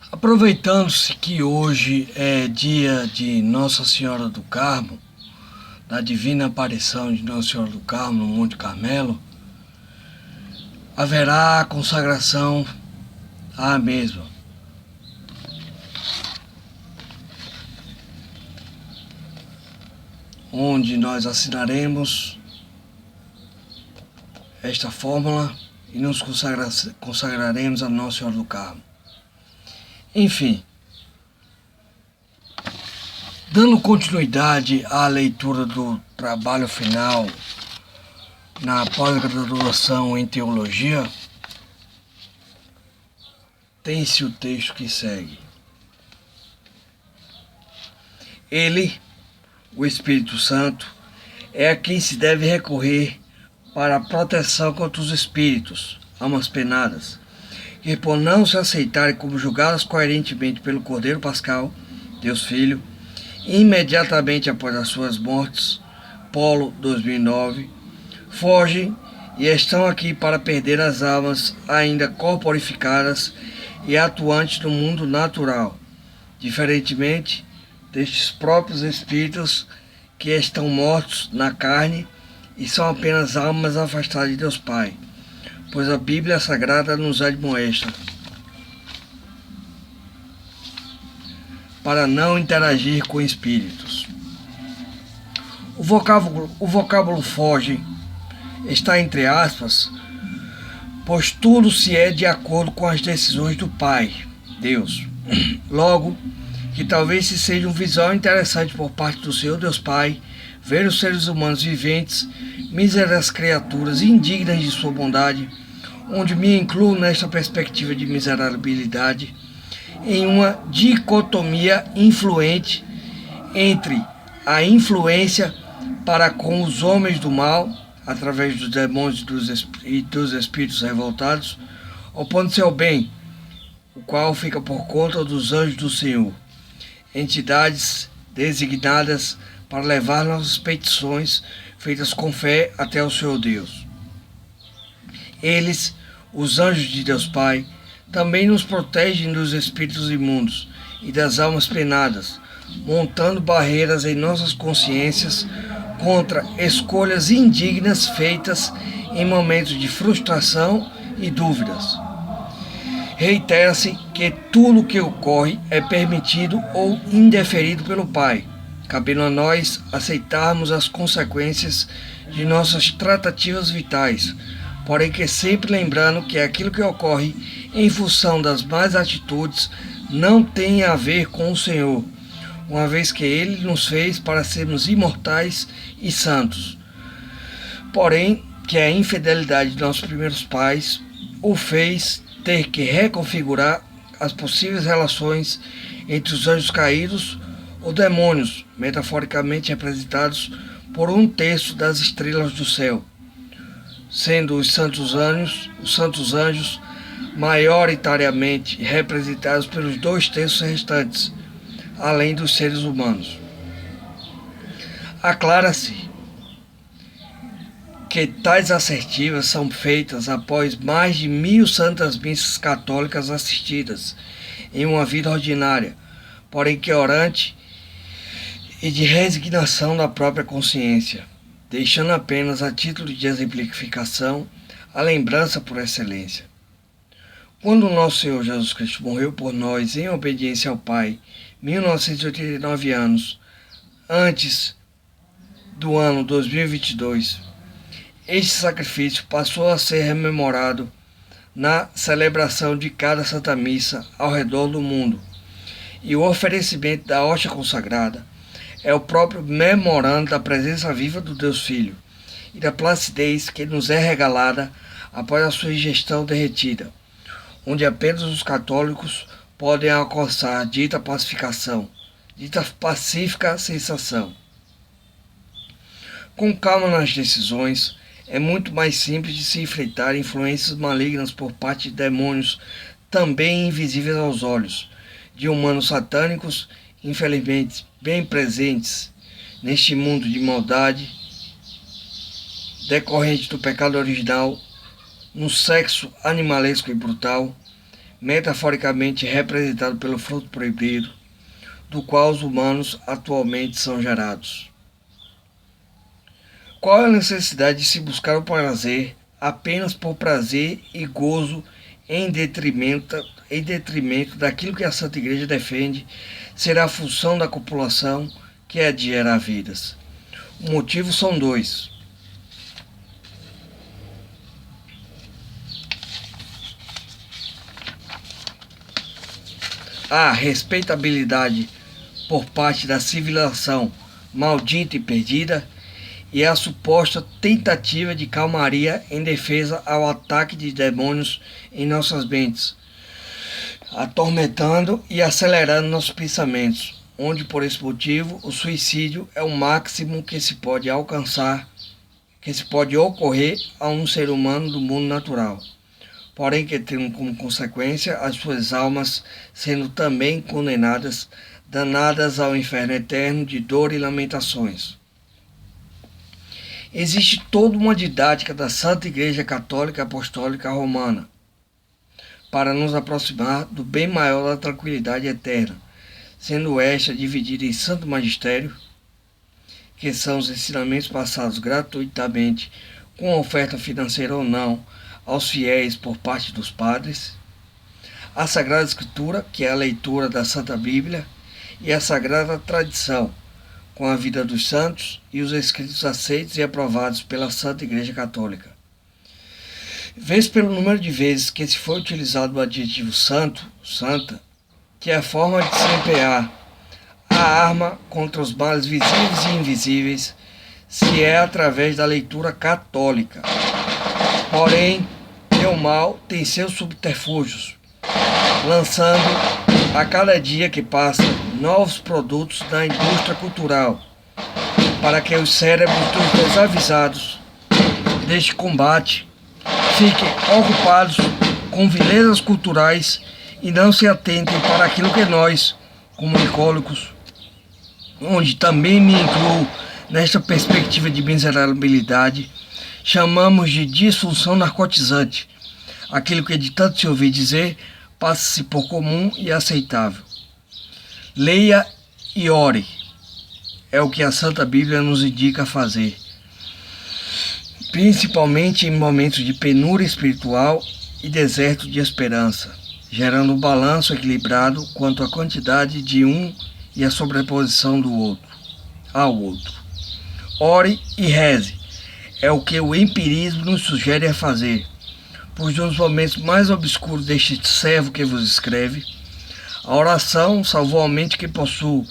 Aproveitando-se que hoje é dia de Nossa Senhora do Carmo, da divina aparição de Nossa Senhora do Carmo no Monte Carmelo, haverá a consagração à mesma. Onde nós assinaremos esta fórmula e nos consagraremos a Nossa Senhora do Carmo. Enfim, dando continuidade à leitura do trabalho final na pós-graduação em Teologia, tem-se o texto que segue. Ele, o Espírito Santo, é a quem se deve recorrer para a proteção contra os espíritos, almas penadas, que por não se aceitarem como julgadas coerentemente pelo Cordeiro Pascal, Deus Filho, imediatamente após as suas mortes, Polo 2009, fogem e estão aqui para perder as almas ainda corporificadas e atuantes no mundo natural, diferentemente destes próprios espíritos que estão mortos na carne e são apenas almas afastadas de Deus Pai, pois a Bíblia Sagrada nos admoesta para não interagir com espíritos. O vocábulo foge está entre aspas, pois tudo se é de acordo com as decisões do Pai, Deus. Logo, que talvez se seja um visual interessante por parte do Senhor Deus Pai, ver os seres humanos viventes, míseras criaturas indignas de sua bondade, onde me incluo nesta perspectiva de miserabilidade, em uma dicotomia influente entre a influência para com os homens do mal, através dos demônios e dos espíritos revoltados, opondo-se ao bem, o qual fica por conta dos anjos do Senhor, entidades designadas para levar nossas petições feitas com fé até o Senhor Deus. Eles, os anjos de Deus Pai, também nos protegem dos espíritos imundos e das almas penadas, montando barreiras em nossas consciências contra escolhas indignas feitas em momentos de frustração e dúvidas. Reitera-se que tudo o que ocorre é permitido ou indeferido pelo Pai, cabendo a nós aceitarmos as consequências de nossas tratativas vitais, porém que sempre lembrando que aquilo que ocorre em função das más atitudes não tem a ver com o Senhor, uma vez que Ele nos fez para sermos imortais e santos. Porém, que a infidelidade de nossos primeiros pais o fez ter que reconfigurar as possíveis relações entre os anjos caídos ou demônios, metaforicamente representados por um terço das estrelas do céu, sendo os santos anjos maioritariamente representados pelos 2/3 restantes, além dos seres humanos. Aclara-se que tais assertivas são feitas após mais de 1000 santas missas católicas assistidas em uma vida ordinária, porém que orante e de resignação da própria consciência, deixando apenas a título de exemplificação a lembrança por excelência. Quando o nosso Senhor Jesus Cristo morreu por nós em obediência ao Pai, 1989 anos antes do ano 2022, este sacrifício passou a ser rememorado na celebração de cada Santa Missa ao redor do mundo, e o oferecimento da hóstia consagrada é o próprio memorando da presença viva do Deus Filho e da placidez que nos é regalada após a sua ingestão derretida, onde apenas os católicos podem alcançar dita pacificação, dita pacífica sensação. Com calma nas decisões, é muito mais simples de se enfrentar influências malignas por parte de demônios também invisíveis aos olhos, de humanos satânicos, infelizmente bem presentes neste mundo de maldade decorrente do pecado original, no sexo animalesco e brutal, metaforicamente representado pelo fruto proibido, do qual os humanos atualmente são gerados. Qual é a necessidade de se buscar o prazer apenas por prazer e gozo em detrimento daquilo que a Santa Igreja defende ser a função da copulação, que é a de gerar vidas? Os motivos são dois. A respeitabilidade por parte da civilização maldita e perdida, e a suposta tentativa de calmaria em defesa ao ataque de demônios em nossas mentes, atormentando e acelerando nossos pensamentos, onde por esse motivo o suicídio é o máximo que se pode alcançar, que se pode ocorrer a um ser humano do mundo natural, porém que tem como consequência as suas almas sendo também condenadas, danadas ao inferno eterno de dor e lamentações. Existe toda uma didática da Santa Igreja Católica Apostólica Romana para nos aproximar do bem maior da tranquilidade eterna, sendo esta dividida em Santo Magistério, que são os ensinamentos passados gratuitamente, com oferta financeira ou não, aos fiéis por parte dos padres, a Sagrada Escritura, que é a leitura da Santa Bíblia, e a Sagrada Tradição, com a vida dos santos e os escritos aceitos e aprovados pela Santa Igreja Católica. Vês pelo número de vezes que se foi utilizado o adjetivo santo, santa, que é a forma de se empenhar a arma contra os males visíveis e invisíveis, se é através da leitura católica. Porém, o mal tem seus subterfúgios, lançando a cada dia que passa novos produtos da indústria cultural, para que os cérebros dos desavisados deste combate fiquem ocupados com vilezas culturais e não se atentem para aquilo que nós, comunicólogos, onde também me incluo nesta perspectiva de miserabilidade, chamamos de disfunção narcotizante, aquilo que de tanto se ouvir dizer passa-se por comum e aceitável. Leia e ore, é o que a Santa Bíblia nos indica a fazer, principalmente em momentos de penúria espiritual e deserto de esperança, gerando um balanço equilibrado quanto à quantidade de um e a sobreposição do outro ao outro. Ore e reze, é o que o empirismo nos sugere a fazer, pois nos momentos mais obscuros deste servo que vos escreve, a oração salvou a mente que possuo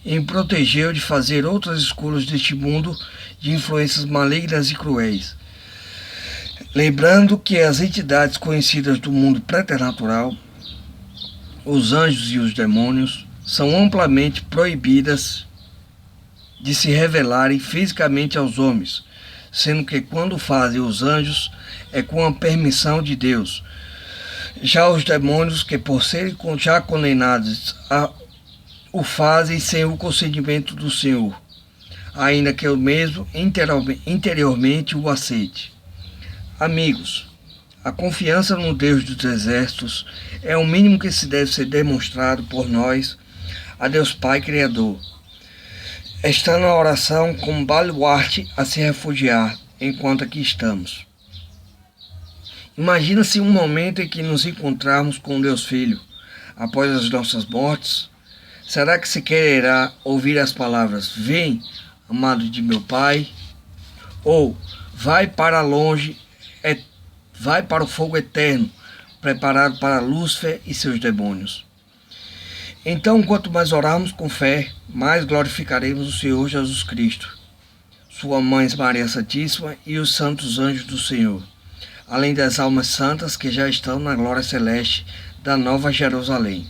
e me protegeu de fazer outras escolhas deste mundo de influências malignas e cruéis. Lembrando que as entidades conhecidas do mundo preternatural, os anjos e os demônios, são amplamente proibidas de se revelarem fisicamente aos homens, sendo que quando fazem os anjos é com a permissão de Deus. Já os demônios, que por serem já condenados, o fazem sem o consentimento do Senhor, ainda que eu mesmo interiormente o aceite. Amigos, a confiança no Deus dos exércitos é o mínimo que se deve ser demonstrado por nós a Deus Pai Criador, estando a oração como baluarte a se refugiar enquanto aqui estamos. Imagina-se um momento em que nos encontrarmos com Deus Filho, após as nossas mortes. Será que se quererá ouvir as palavras, vem, amado de meu Pai? Ou, vai para longe, vai para o fogo eterno, preparado para Lúcifer e seus demônios? Então, quanto mais orarmos com fé, mais glorificaremos o Senhor Jesus Cristo, sua Mãe Maria Santíssima e os santos anjos do Senhor, além das almas santas que já estão na glória celeste da Nova Jerusalém.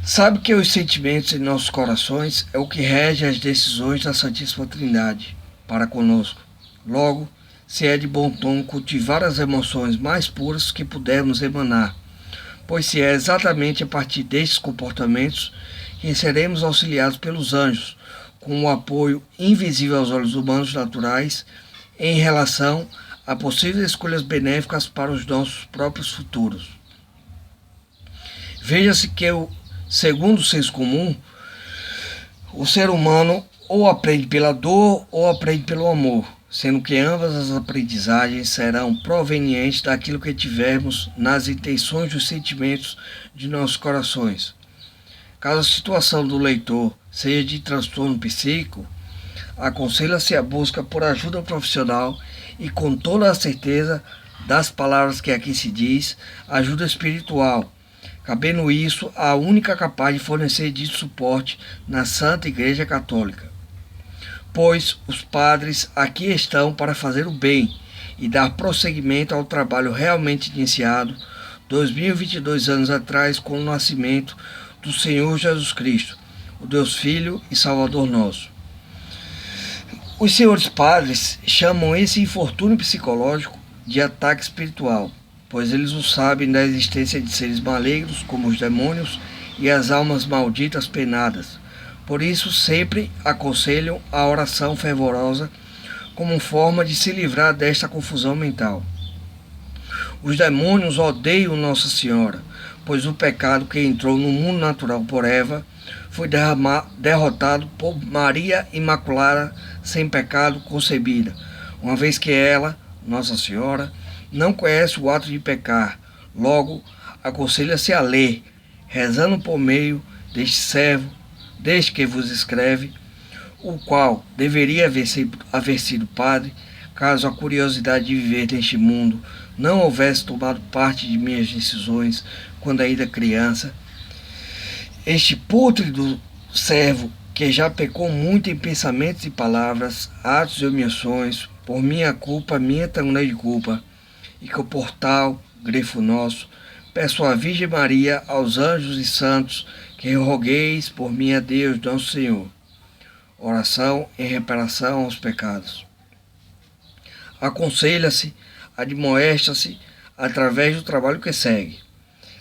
Sabe que os sentimentos em nossos corações é o que rege as decisões da Santíssima Trindade para conosco. Logo, se é de bom tom cultivar as emoções mais puras que pudermos emanar, pois se é exatamente a partir destes comportamentos que seremos auxiliados pelos anjos, com o apoio invisível aos olhos humanos naturais em relação a possíveis escolhas benéficas para os nossos próprios futuros. Veja-se que, segundo o senso comum, o ser humano ou aprende pela dor ou aprende pelo amor, sendo que ambas as aprendizagens serão provenientes daquilo que tivermos nas intenções e os sentimentos de nossos corações. Caso a situação do leitor seja de transtorno psíquico, aconselha-se a busca por ajuda profissional e, com toda a certeza das palavras que aqui se diz, ajuda espiritual, cabendo isso a única capaz de fornecer dito suporte na Santa Igreja Católica. Pois os padres aqui estão para fazer o bem e dar prosseguimento ao trabalho realmente iniciado 2022 anos atrás com o nascimento do Senhor Jesus Cristo, o Deus Filho e Salvador nosso. Os senhores padres chamam esse infortúnio psicológico de ataque espiritual, pois eles o sabem da existência de seres malignos como os demônios e as almas malditas penadas. Por isso sempre aconselham a oração fervorosa como forma de se livrar desta confusão mental. Os demônios odeiam Nossa Senhora, pois o pecado que entrou no mundo natural por Eva foi derrotado por Maria Imaculada, sem pecado concebida, uma vez que ela, Nossa Senhora, não conhece o ato de pecar. Logo, aconselha-se a ler, rezando por meio deste servo, desde que vos escreve, o qual deveria haver sido padre, caso a curiosidade de viver neste mundo não houvesse tomado parte de minhas decisões quando ainda criança. Este pútrido servo, que já pecou muito em pensamentos e palavras, atos e omissões, por minha culpa, minha tão grande culpa, e que o portal, grifo nosso, peço à Virgem Maria, aos anjos e santos, que rogueis por mim a Deus, nosso Senhor. Oração em reparação aos pecados. Aconselha-se, admoesta-se, através do trabalho que segue,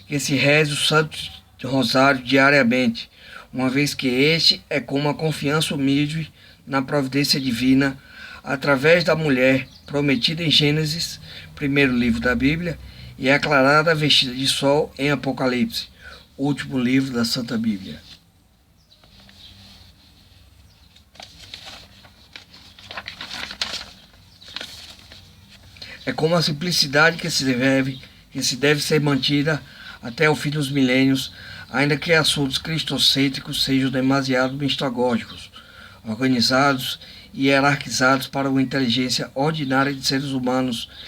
que se reze o Santo Rosário diariamente, uma vez que este é com uma confiança humilde na providência divina, através da mulher prometida em Gênesis, primeiro livro da Bíblia, e aclarada vestida de sol em Apocalipse, último livro da Santa Bíblia. É como a simplicidade que se deve ser mantida até o fim dos milênios, ainda que assuntos cristocêntricos sejam demasiado mistagógicos, organizados e hierarquizados para uma inteligência ordinária de seres humanos